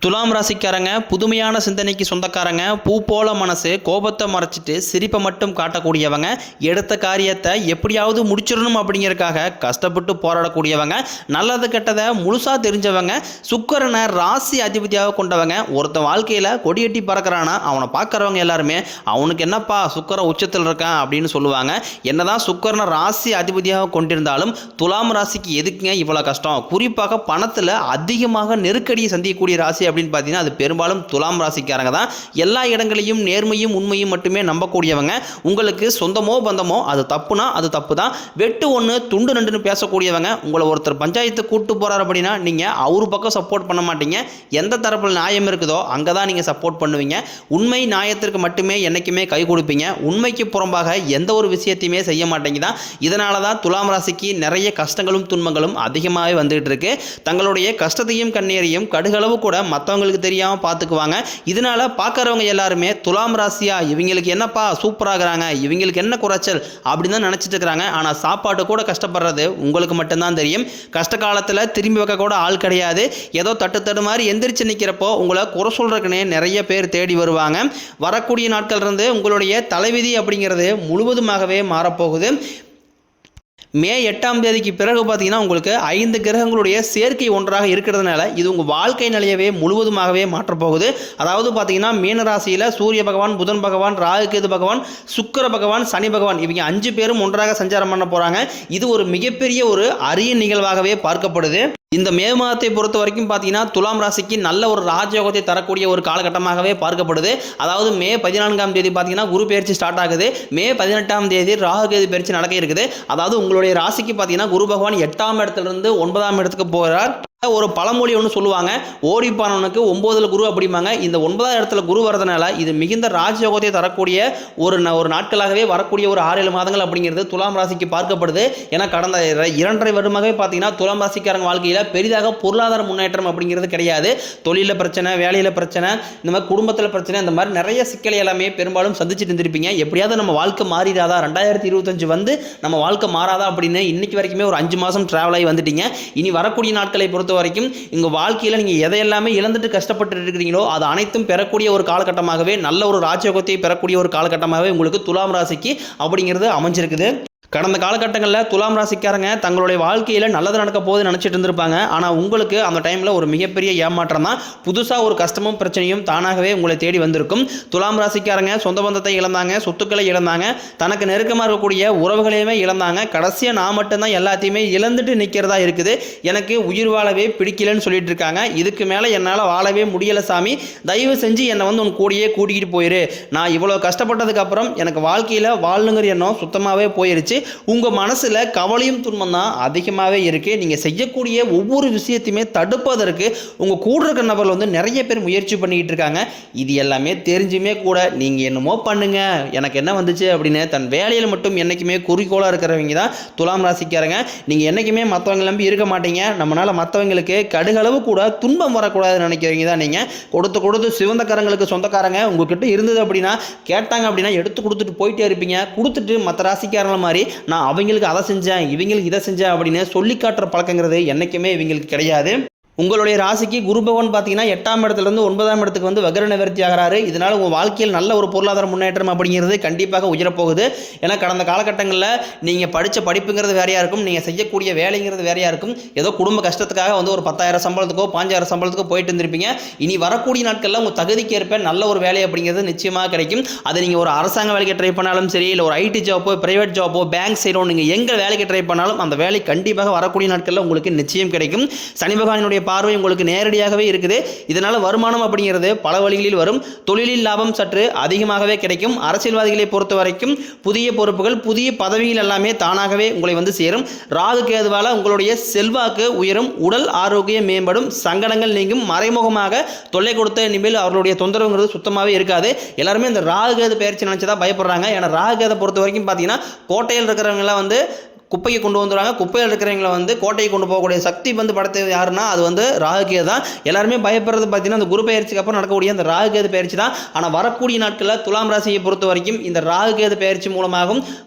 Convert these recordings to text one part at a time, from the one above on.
துலாம் ராசிக்காரங்க புதுமையான சிந்தனைக்கு சொந்தக்காரங்க, பூ போல மனசு, கோபத்தை மறைச்சிட்டு சிரிப்பை மட்டும் காட்டக்கூடியவங்க, எடுத்த காரியத்தை எப்படியாவது முடிச்சிடணும் அப்படிங்கிறதுக்காக கஷ்டப்பட்டு போராடக்கூடியவங்க, நல்லது கெட்டதை முழுசாக தெரிஞ்சவங்க, சுக்கிரனை ராசி அதிபதியாக கொண்டவங்க. ஒருத்த வாழ்க்கையில் கொடியட்டி பறக்கிறானா அவனை பார்க்குறவங்க எல்லாருமே அவனுக்கு என்னப்பா சுக்கிர உச்சத்தில் இருக்கான் அப்படின்னு சொல்லுவாங்க. என்னதான் சுக்கிரனை ராசி அதிபதியாக கொண்டிருந்தாலும் துலாம் ராசிக்கு எதுக்குங்க இவ்வளோ கஷ்டம்? குறிப்பாக பணத்தில் அதிகமாக நெருக்கடியை சந்திக்கக்கூடிய ராசி அப்படின்னு பார்த்தீங்கன்னா அது பெரும்பாலும் துலாம் ராசிக்காரங்க தான். எல்லா இடங்களையும் நேர்மையும் உண்மையும் மட்டுமே நம்பக்கூடியவங்க. உங்களுக்கு சொந்தமோ பந்தமோ அது தப்புனா அது தப்பு தான். வெட்டு ஒன்று துண்டு ரெண்டுன்னு பேசக்கூடியவங்க. உங்களை ஒருத்தர் பஞ்சாயத்து கூட்டு போறாரு அப்படின்னா நீங்கள் அவரு பக்கம் சப்போர்ட் பண்ண மாட்டீங்க. எந்த தரப்பில் நியாயம் இருக்குதோ அங்கே தான் நீங்கள் சப்போர்ட் பண்ணுவீங்க. உண்மை நியாயத்திற்கு மட்டுமே என்றைக்குமே கை கொடுப்பீங்க. உண்மைக்கு புறம்பாக எந்த ஒரு விஷயத்தையுமே செய்ய மாட்டீங்க தான். இதனால தான் துலாம் ராசிக்கு நிறைய கஷ்டங்களும் துன்பங்களும் அதிகமாகவே வந்துகிட்டு இருக்கு. தங்களுடைய கஷ்டத்தையும் கண்ணீரையும் கடுகளவு கூட மற்றவங்களுக்கு தெரியாமல் பார்த்துக்குவாங்க. இதனால பார்க்குறவங்க எல்லாருமே துலாம் ராசியா இவங்களுக்கு என்னப்பா சூப்பராகிறாங்க, இவங்களுக்கு என்ன குறைச்சல் அப்படின்னு தான் நினச்சிட்டு இருக்கிறாங்க. ஆனால் சாப்பாடு கூட கஷ்டப்படுறது உங்களுக்கு மட்டும்தான் தெரியும். கஷ்ட காலத்தில் திரும்பி வைக்க கூட ஆள் கிடையாது. ஏதோ தட்டு மாதிரி எந்திரிச்சு நிற்கிறப்போ உங்களை குறை சொல்றதுக்குன்னே நிறைய பேர் தேடி வருவாங்க. வரக்கூடிய நாட்கள் இருந்து உங்களுடைய தலைவிதி அப்படிங்கிறது முழுவதுமாகவே மாறப்போகுது. மே 8ஆம் தேதிக்கு பிறகு பார்த்தீங்கன்னா உங்களுக்கு 5 கிரகங்களுடைய சேர்க்கை ஒன்றாக இருக்கிறதுனால இது உங்கள் வாழ்க்கை நிலையவே முழுவதுமாகவே மாற்றப்போகுது. அதாவது பார்த்தீங்கன்னா மீன ராசியில் சூரிய பகவான், புதன் பகவான், ராகு கேது பகவான், சுக்கிர பகவான், சனி பகவான் இவங்க 5 பேரும் ஒன்றாக சஞ்சாரம் பண்ண போகிறாங்க. இது ஒரு மிகப்பெரிய ஒரு அரிய நிகழ்வாகவே பார்க்கப்படுது. இந்த மே மாதத்தை பொறுத்த வரைக்கும் பார்த்தீங்கன்னா துலாம் ராசிக்கு நல்ல ஒரு ராஜயோகத்தை தரக்கூடிய ஒரு காலகட்டமாகவே பார்க்கப்படுது. அதாவது மே 14ஆம் தேதி பார்த்தீங்கன்னா குரு பயிற்சி ஸ்டார்ட் ஆகுது. மே 18ஆம் தேதி ராகு கேது பயிற்சி நடக்க இருக்குது. அதாவது உங்களுடைய ராசிக்கு பார்த்தீங்கன்னா குரு பகவான் 8ஆம் இடத்துலேருந்து 9ஆம் இடத்துக்கு போகிறார். ஒரு பழமொழி ஒன்று சொல்லுவாங்க, ஓடிப்பானவனுக்கு 9ல் குரு அப்படிம்பாங்க. இந்த 9ஆம் இடத்துல குரு வரதுனால இது மிகுந்த ராஜயோகத்தை தரக்கூடிய ஒரு நாட்களாகவே வரக்கூடிய ஒரு 6-7 மாதங்கள் அப்படிங்கிறது துலாம் ராசிக்கு பார்க்கப்படுது. ஏன்னா கடந்த 2.5 வருடமாகவே பார்த்தீங்கன்னா துலாம் ராசிக்காரங்க வாழ்க்கையில் பெரிதாக பொருளாதார முன்னேற்றம் அப்படிங்கிறது கிடையாது. தொழிலில் பிரச்சனை, வேலையில் பிரச்சனை, இந்த மாதிரி குடும்பத்தில் பிரச்சனை, இந்த மாதிரி நிறைய சிக்கலை எல்லாமே பெரும்பாலும் சந்திச்சுட்டு இருந்திருப்பீங்க. எப்படியாவது நம்ம வாழ்க்கை மாறிடாதா, 2025 வந்து நம்ம வாழ்க்கை மாறாதா அப்படின்னு இன்னைக்கு வரைக்குமே ஒரு 5 மாதம் டிராவல் ஆகி வந்துட்டீங்க. இனி வரக்கூடிய நாட்களை பொறுத்த வரைக்கும் உங்க வாழ்க்கையில நீங்க எதையெல்லாமே இழந்துட்டு கஷ்டப்பட்டு இருக்கிறீங்களோ அது அனைத்தும் பெறக்கூடிய ஒரு காலகட்டமாகவே, நல்ல ஒரு ராஜயோகத்தை பெறக்கூடிய ஒரு காலகட்டமாகவே உங்களுக்கு துலாம் ராசிக்கு அப்படிங்கிறது அமைஞ்சிருக்குது. கடந்த காலகட்டங்களில் துலாம் ராசிக்காரங்க தங்களுடைய வாழ்க்கையில் நல்லது நடக்க போது நினச்சிட்டு இருந்திருப்பாங்க. ஆனால் உங்களுக்கு அந்த டைமில் ஒரு மிகப்பெரிய ஏமாற்றம் தான். புதுசாக ஒரு கஷ்டமும் பிரச்சனையும் தானாகவே உங்களை தேடி வந்திருக்கும். துலாம் ராசிக்காரங்க சொந்த பந்தத்தை இழந்தாங்க, சொத்துக்களை இழந்தாங்க, தனக்கு நெருக்கமாக இருக்கக்கூடிய உறவுகளையுமே இழந்தாங்க. கடைசியாக நான் மட்டும்தான் எல்லாத்தையுமே இழந்துட்டு நிற்கிறதா இருக்குது. எனக்கு உயிர் வாழவே பிடிக்கலன்னு சொல்லிட்டு இருக்காங்க. இதுக்கு மேலே என்னால் வாழவே முடியலை சாமி, தயவு செஞ்சு என்னை வந்து உன் கூடியே கூட்டிகிட்டு போயிரு. நான் இவ்வளோ கஷ்டப்பட்டதுக்கு அப்புறம் எனக்கு வாழ்க்கையில் வாழணுங்கிற எண்ணம் சுத்தமாகவே போயிருச்சு. உங்க மனசுல கவலையும் துன்பம் தான் அதிகமாகவே இருக்கு. நீங்க செய்யக்கூடிய ஒவ்வொரு விஷயத்தையுமே தடுப்பதற்கு உங்க கூட இருக்கிற நபர்கள் வந்து நிறைய பேர் முயற்சி பண்ணிக்கிட்டு இருக்காங்க. இது எல்லாமே தெரிஞ்சுமே கூட நீங்க என்னமோ பண்ணுங்க, எனக்கு என்ன வந்துச்சு அப்படின்னு தன் வேலையில் மட்டும் என்னைக்குமே குறிக்கோளாக இருக்கிறவங்க தான் துலாம் ராசிக்காரங்க. நீங்க என்னைக்குமே மற்றவங்க நம்பி இருக்க மாட்டீங்க. நம்மளால மற்றவங்களுக்கு கடுகளவு கூட துன்பம் வரக்கூடாதுன்னு நினைக்கிறவங்க தான் நீங்க. கொடுத்து சிவந்த கரங்களுக்கு சொந்தக்காரங்க உங்ககிட்ட இருந்தது அப்படின்னா கேட்டாங்க அப்படின்னா எடுத்து கொடுத்துட்டு போயிட்டே இருப்பீங்க. கொடுத்துட்டு மற்ற ராசிக்காரங்கள மாதிரி நான் அவங்களுக்கு அதை செஞ்சேன், இவங்களுக்கு இதை செஞ்சேன் அப்படின்னு சொல்லி காட்டுற பழக்கங்கிறது என்னைக்குமே இவங்களுக்கு கிடையாது. உங்களுடைய ராசிக்கு குரு பகவான் பார்த்தீங்கன்னா 8ஆம் இடத்துலேருந்து 9ஆம் இடத்துக்கு வந்து வக்ர நிவர்த்தி ஆகிறாரு. இதனால் உங்கள் வாழ்க்கையில் நல்ல ஒரு பொருளாதார முன்னேற்றம் அப்படிங்கிறது கண்டிப்பாக உயரப்போகுது. ஏன்னா கடந்த காலகட்டங்களில் நீங்கள் படித்த படிப்புங்கிறது வேறையாக இருக்கும், நீங்கள் செய்யக்கூடிய வேலைங்கிறது வேறையாக இருக்கும். ஏதோ குடும்ப கஷ்டத்துக்காக வந்து ஒரு 10,000 சம்பளத்துக்கோ 5,000 சம்பளத்துக்கோ போயிட்டு இருந்திருப்பீங்க. இனி வரக்கூடிய நாட்களில் உங்கள் தகுதிக்கு ஏற்ப நல்ல ஒரு வேலை அப்படிங்கிறது நிச்சயமாக கிடைக்கும். அதை நீங்கள் ஒரு அரசாங்க வேலைக்கு ட்ரை பண்ணாலும் சரி, இல்லை ஒரு ஐடி ஜாப்போ, பிரைவேட் ஜாப்போ, பேங்க் சைடோ நீங்கள் எங்கே வேலைக்கு ட்ரை பண்ணாலும் அந்த வேலை கண்டிப்பாக வரக்கூடிய நாட்களில் உங்களுக்கு நிச்சயம் கிடைக்கும். சனி பகவானுடைய பார்வை உங்களுக்கு நேரடியாகவே இருக்குது. இதனால வருமானம் அப்படிங்கிறது பல வழிகளில் வரும். தொழிலில் லாபம் சற்று அதிகமாகவே கிடைக்கும். அரசியல்வாதிகளை பொறுத்த வரைக்கும் புதிய பொறுப்புகள், புதிய பதவிகள் எல்லாமே தானாகவே உங்களை வந்து சேரும். ராகு கேதுவால உங்களுடைய செல்வாக்கு உயரும், உடல் ஆரோக்கியம் மேம்படும், சங்கடங்கள் நீங்கும், மறைமுகமாக தொல்லை கொடுத்த நிமில் அவர்களுடைய தொந்தரவுங்கிறது சுத்தமாகவே இருக்காது. எல்லாருமே இந்த ராகு கேது பயிற்சி நினைச்சதா பயப்படுறாங்க. ஏன்னா ராகு கேதை பொறுத்த வரைக்கும் பார்த்தீங்கன்னா கோட்டையில் இருக்கிறவங்களாம் வந்து குப்பையை கொண்டு வந்துடுவாங்க. குப்பையில் இருக்கிறவங்களை வந்து கோட்டையை கொண்டு போகக்கூடிய சக்தி வந்து படைத்தது யாருன்னா அது வந்து ராகுகேது தான். எல்லாருமே பயப்படுறது பார்த்தீங்கன்னா அந்த குரு பெயர்ச்சிக்கு அப்புறம் நடக்கக்கூடிய அந்த ராகுகேது பெயர்ச்சி தான். ஆனால் வரக்கூடிய நாட்களில் துலாம் ராசியை பொறுத்த வரைக்கும் இந்த ராகுகேது பெயர்ச்சி மூலமாகவும்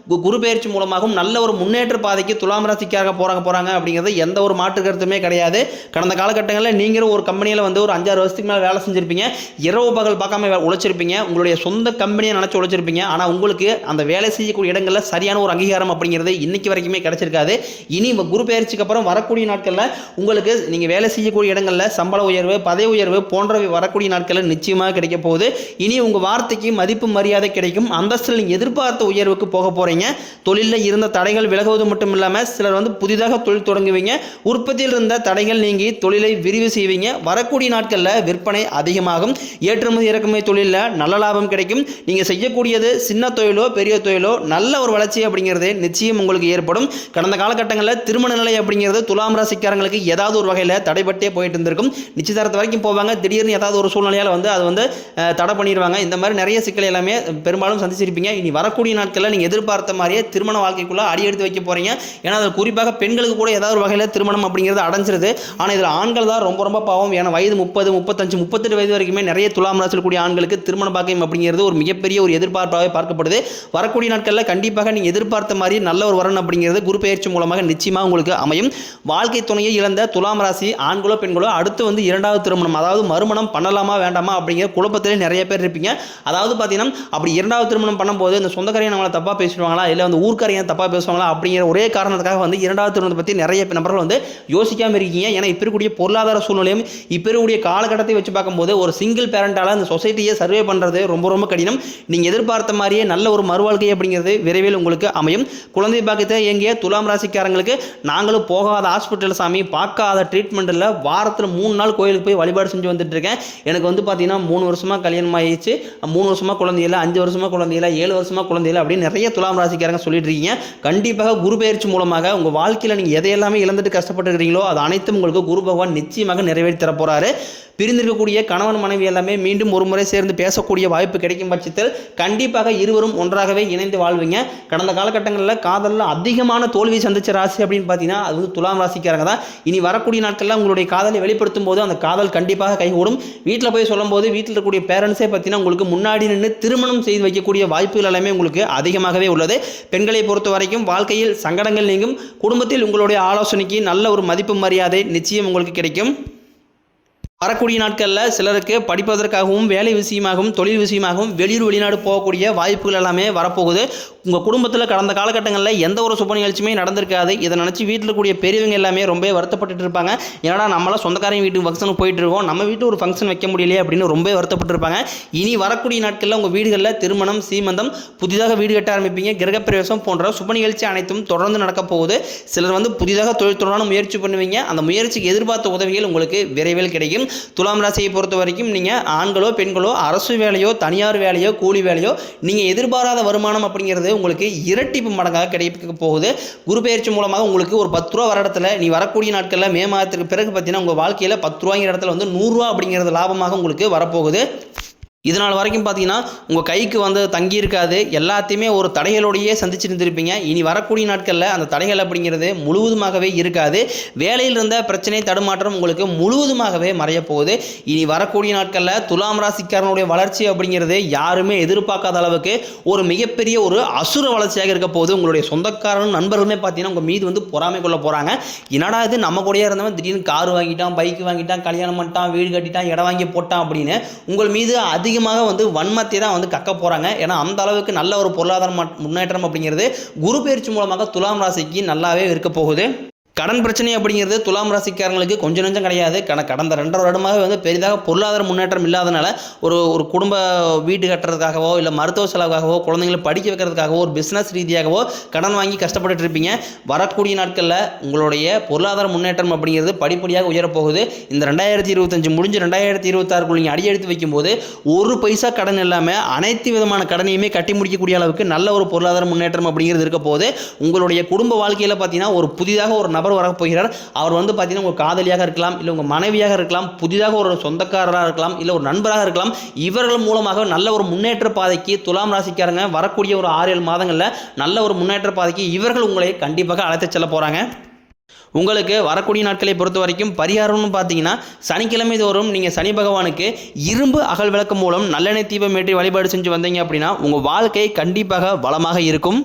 குரு பெயர்ச்சி மூலமாகவும் நல்ல ஒரு முன்னேற்ற பாதைக்கு துலாம் ராசிக்காக போகிறாங்க அப்படிங்கிறது எந்த ஒரு மாற்று கருத்துமே கிடையாது. கடந்த காலகட்டங்களில் நீங்களும் ஒரு கம்பெனியில் வந்து ஒரு 5-6 வருஷத்துக்கு மேலே வேலை செஞ்சுருப்பீங்க. இரவு பகல் பார்க்காம உழைச்சிருப்பீங்க. உங்களுடைய சொந்த கம்பெனியை நினச்சி உழைச்சிருப்பீங்க. ஆனால் உங்களுக்கு அந்த வேலை செய்யக்கூடிய இடங்களில் சரியான ஒரு அங்கீகாரம் அப்படிங்கிறது இன்னைக்கு வரைக்கும் கிடைச்சிருக்காது. இனி குரு பெயர்ச்சிக்கு அப்புறம் வரக்கூடிய நாட்களில் உங்களுக்கு நீங்க வேலை செய்யக்கூடிய இடங்களில் சம்பள உயர்வு, பதவி உயர்வு போன்ற வரக்கூடிய நாட்களில் நிச்சயமாக கிடைக்க போகுது. இனி உங்க வார்த்தைக்கு மதிப்பு மரியாதை கிடைக்கும். அந்தஸ்தில் நீங்க எதிர்பார்த்த உயர்வுக்கு போக போறீங்க. தொழிலில் இருந்த தடைகள் விலகுவது மட்டும் இல்லாமல் சிலர் வந்து புதிதாக தொழில் தொடங்குவீங்க. உற்பத்தியில் இருந்த தடைகள் நீங்கி தொழிலை விரிவு செய்வீங்க. வரக்கூடிய நாட்களில் விற்பனை அதிகமாகும். ஏற்றுமதி இறக்குமதி தொழிலில் நல்ல லாபம் கிடைக்கும். நீங்க செய்யக்கூடியது சின்ன தொழிலோ பெரிய தொழிலோ நல்ல ஒரு வளர்ச்சி அப்படிங்கிறது நிச்சயம் உங்களுக்கு ஏற்படும். கடந்த காலகட்டங்களில் திருமண நிலை அப்படிங்கிறது துலாம் ராசிக்காரங்களுக்கு ஏதாவது ஒரு வகையில் தடைபட்டே போயிட்டு இருந்திருக்கும். நிச்சயதார்த்தம் வரைக்கும் போவாங்க. திடீர்னு ஏதாவது ஒரு சூழ்நிலையால் வந்து அது வந்து தடை பண்ணிடுவாங்க. இந்த மாதிரி நிறைய சிக்கல் எல்லாமே பெரும்பாலும் சந்திச்சிருப்பீங்க. இனி வரக்கூடிய நாட்களில் நீங்கள் எதிர்பார்த்த மாதிரியே திருமண வாழ்க்கைக்குள்ள அடி எடுத்து வைக்க போறீங்க. ஏன்னா அது குறிப்பாக பெண்களுக்கு கூட ஏதாவது ஒரு வகையில் திருமணம் அப்படிங்கிறது அடைஞ்சிருது. ஆனால் இதில் ஆண்கள் தான் ரொம்ப ரொம்ப பாவம். ஏன்னா வயது 30, 35, 38 வயது வரைக்குமே நிறைய துலாம் ராசியில் கூடிய ஆண்களுக்கு திருமண பாக்கியம் அப்படிங்கிறது ஒரு மிகப்பெரிய ஒரு எதிர்பார்ப்பாகவே பார்க்கப்படுது. வரக்கூடிய நாட்களில் கண்டிப்பாக நீங்கள் எதிர்பார்த்த மாதிரி நல்ல ஒரு வரன் அப்படிங்கிறது குரு பெயர்ச்சி மூலமாக நிச்சயமாக உங்களுக்கு அமையும். வாழ்க்கை துணையை இழந்த துலாம் ராசி ஆண்களோ பெண்களோ அடுத்து வந்து இரண்டாவது திருமணம், அதாவது மறுமணம் பண்ணலாமா வேண்டாமா அப்படிங்கிற குழப்பத்திலே நிறைய பேர் இருப்பீங்க. அதாவது பார்த்தீங்கன்னா அப்படி இரண்டாவது திருமணம் பண்ணும்போது இந்த சொந்தக்காரையை நம்மளை தப்பாக பேசிடுவாங்களா, இல்லை வந்து ஊர்க்காரையை தப்பாக பேசுவாங்களா அப்படிங்கிற ஒரே காரணத்துக்காக வந்து இரண்டாவது திருமணத்தை பற்றி நிறைய நபர்கள் வந்து யோசிக்காமல் இருக்கீங்க. ஏன்னா இப்போ இருக்கக்கூடிய பொருளாதார சூழ்நிலையும் இப்போ இருக்கக்கூடிய காலகட்டத்தை வச்சு பார்க்கும்போது ஒரு சிங்கிள் பேரண்டால் அந்த சொசைட்டியை சர்வே பண்ணுறது ரொம்ப ரொம்ப கடினம். நீங்கள் எதிர்பார்த்த மாதிரியே நல்ல ஒரு மறுவாழ்க்கை அப்படிங்கிறது விரைவில் உங்களுக்கு அமையும். குழந்தை பாக்கியத்தை எங்கே துலாம் ராசிக்காரங்களுக்கு நாங்களும் போகாத ஹாஸ்பிட்டல் சாமி, பார்க்காத ட்ரீட்மெண்ட் இல்லை, வாரத்தில் 3 நாள் கோயிலுக்கு போய் வழிபாடு செஞ்சு வந்துட்டு இருக்கேன். எனக்கு வந்து பார்த்தீங்கன்னா 3 வருஷமா கல்யாணம் ஆயிடுச்சு, 3 வருஷமா குழந்தையில, 5 வருஷமா குழந்தையில, 7 வருஷமா குழந்தையில அப்படின்னு நிறைய துலாம் ராசிக்காரங்க சொல்லிட்டு இருக்கீங்க. கண்டிப்பாக குரு பெயர்ச்சி மூலமாக உங்கள் வாழ்க்கையில் நீங்கள் எதையெல்லாமே இழந்துட்டு கஷ்டப்பட்டு இருக்கிறீங்களோ அது அனைத்தும் உங்களுக்கு குரு பகவான் நிச்சயமாக நிறைவேற்றி தர போறாரு. பிரிந்திருக்கக்கூடிய கணவன் மனைவி எல்லாமே மீண்டும் ஒரு முறை சேர்ந்து பேசக்கூடிய வாய்ப்பு கிடைக்கும் பட்சத்தில் கண்டிப்பாக இருவரும் ஒன்றாகவே இணைந்து வாழ்வீங்க. கடந்த காலகட்டங்களில் காதலில் அதிகமான தோல்வி சந்திச்ச ராசி அப்படின்னு பார்த்தீங்கன்னா அது வந்து துலாம் ராசிக்காரங்க தான். இனி வரக்கூடிய நாட்களில் உங்களுடைய காதலை வெளிப்படுத்தும் போது அந்த காதல் கண்டிப்பாக கைகூடும். வீட்டில் போய் சொல்லும் போது வீட்டில் இருக்கக்கூடிய பேரண்ட்ஸே பார்த்தீங்கன்னா உங்களுக்கு முன்னாடி நின்று திருமணம் செய்து வைக்கக்கூடிய வாய்ப்புகள் எல்லாமே உங்களுக்கு அதிகமாகவே உள்ளது. பெண்களை பொறுத்த வரைக்கும் வாழ்க்கையில் சங்கடங்கள் நீங்கும். குடும்பத்தில் உங்களுடைய ஆலோசனைக்கு நல்ல ஒரு மதிப்பு மரியாதை நிச்சயம் உங்களுக்கு கிடைக்கும். வரக்கூடிய நாட்களில் சிலருக்கு படிப்பதற்காகவும் வேலை விஷயமாகவும் தொழில் விஷயமாகவும் வெளியூர் வெளிநாடு போகக்கூடிய வாய்ப்புகள் எல்லாமே வரப்போகுது. உங்கள் குடும்பத்தில் கடந்த காலகட்டங்களில் எந்த ஒரு சுப நிகழ்ச்சியுமே நடந்திருக்காது. இதை நினச்சி வீட்டில் கூடிய பெரியவங்க எல்லாமே ரொம்ப வருத்தப்பட்டு இருப்பாங்க. ஏன்னா நம்மளாம் சொந்தக்காரங்க வீட்டுக்கு ஃபங்க்ஷனுக்கு போயிட்டு இருக்கோம், நம்ம வீட்டு ஒரு ஃபங்க்ஷன் வைக்க முடியலையே அப்படின்னு ரொம்ப வருத்தப்பட்டு இருப்பாங்க. இனி வரக்கூடிய நாட்களில் உங்கள் வீடுகளில் திருமணம், சீமந்தம், புதிதாக வீடு கட்ட ஆரம்பிப்பீங்க, கிரகப்பிரவேசம் போன்ற சுப நிகழ்ச்சி அனைத்தும் தொடர்ந்து நடக்க போகுது. சிலர் வந்து புதிதாக தொழில் தொடரான முயற்சி பண்ணுவீங்க. அந்த முயற்சிக்கு எதிர்பார்த்த உதவிகள் உங்களுக்கு விரைவில் கிடைக்கும். துலாம் ராசியை பொறுத்த வரைக்கும் நீங்கள் ஆண்களோ பெண்களோ அரசு வேலையோ தனியார் வேலையோ கூலி வேலையோ நீங்கள் எதிர்பாராத வருமானம் அப்படிங்கிறது உங்களுக்கு இரட்டிப்பு மடங்காக கிடைக்க போகுது. குரு பெயர்ச்சி மூலமாக உங்களுக்கு ஒரு 10 ரூபா வர இடத்துல நீ வரக்கூடிய நாட்களில் மே மாதத்துக்கு பிறகு பார்த்தீங்கன்னா உங்கள் வாழ்க்கையில் 10 ரூபாய்ங்கிற இடத்துல வந்து 100 ரூபா அப்படிங்கிறது லாபமாக உங்களுக்கு வரப்போகுது. இதனால் வரைக்கும் பார்த்தீங்கன்னா உங்கள் கைக்கு வந்து தங்கி இருக்காது, எல்லாத்தையுமே ஒரு தடைகளோடையே சந்திச்சுட்டு இருந்திருப்பீங்க. இனி வரக்கூடிய நாட்களில் அந்த தடைகள் அப்படிங்கிறது முழுவதுமாகவே இருக்காது. வேலையில் இருந்த பிரச்சனை தடுமாற்றம் உங்களுக்கு முழுவதுமாகவே மறைய போகுது. இனி வரக்கூடிய நாட்களில் துலாம் ராசிக்காரனுடைய வளர்ச்சி அப்படிங்கிறது யாருமே எதிர்பார்க்காத அளவுக்கு ஒரு மிகப்பெரிய ஒரு அசுர வளர்ச்சியாக இருக்க போகுது. உங்களுடைய சொந்தக்காரன் நண்பர்களுமே பார்த்தீங்கன்னா உங்கள் மீது வந்து பொறாமை கொள்ள போகிறாங்க. என்னடா இது நம்ம கூடயே இருந்தவன் திடீர்னு கார் வாங்கிட்டான், பைக் வாங்கிட்டான், கல்யாணம் பண்ணிட்டான், வீடு கட்டிட்டான், இடம் வாங்கி போட்டான் அப்படின்னு உங்கள் மீது அதிகமாக வந்து வன்மத்தை தான் வந்து கக்க போகிறாங்க. ஏன்னா அந்த அளவுக்கு நல்ல ஒரு பொருளாதார முன்னேற்றம் அப்படிங்கிறது குரு பெயர்ச்சி மூலமாக துலாம் ராசிக்கு நல்லாவே இருக்க போகுது. கடன் பிரச்சனை அப்படிங்கிறது துலாம் ராசிக்காரங்களுக்கு கொஞ்சம் நஞ்சம் கிடையாது. கடந்த 2.5 வருடமாக வந்து பெரிதாக பொருளாதார முன்னேற்றம் இல்லாதனால ஒரு குடும்ப வீடு கட்டுறதுக்காகவோ இல்லை மருத்துவ செலவுக்காகவோ குழந்தைங்களை படிக்க வைக்கிறதுக்காகவோ ஒரு பிஸ்னஸ் ரீதியாகவோ கடன் வாங்கி கஷ்டப்பட்டு இருப்பீங்க. வரக்கூடிய நாட்களில் உங்களுடைய பொருளாதார முன்னேற்றம் அப்படிங்கிறது படிப்படியாக உயரப்போகுது. இந்த 2025 முடிஞ்சு 2026 நீங்கள் அடியெடுத்து வைக்கும்போது ஒரு பைசா கடன் இல்லாமல் அனைத்து விதமான கடனையுமே கட்டி முடிக்கக்கூடிய அளவுக்கு நல்ல ஒரு பொருளாதார முன்னேற்றம் அப்படிங்கிறது இருக்க போகுது. உங்களுடைய குடும்ப வாழ்க்கையில் பார்த்தீங்கன்னா ஒரு புதிதாக ஒரு நபர் வர போகிறார். அவர் வந்து பார்த்தீங்கன்னா உங்கள் காதலியாக இருக்கலாம், இல்லை உங்கள் மனைவியாக இருக்கலாம், புதிதாக ஒரு சொந்தக்காரராக இருக்கலாம், இல்லை ஒரு நண்பராக இருக்கலாம். இவர்கள் மூலமாக நல்ல ஒரு முன்னேற்ற பாதைக்கு துலாம் ராசிக்காரங்க வரக்கூடிய ஒரு 6-7 மாதங்களில் நல்ல ஒரு முன்னேற்ற பாதைக்கு இவர்கள் உங்களை கண்டிப்பாக அழைத்து செல்ல போகிறாங்க. உங்களுக்கு வரக்கூடிய நாட்களை பொறுத்த வரைக்கும் பரிகாரம்னு பார்த்தீங்கன்னா சனிக்கிழமை தோறும் நீங்கள் சனி பகவானுக்கு இரும்பு அகல் விளக்கு மூலம் நல்லெண்ணெய் தீபம் ஏற்றி வழிபாடு செஞ்சு வந்தீங்க அப்படின்னா உங்கள் வாழ்க்கை கண்டிப்பாக வளமாக இருக்கும்.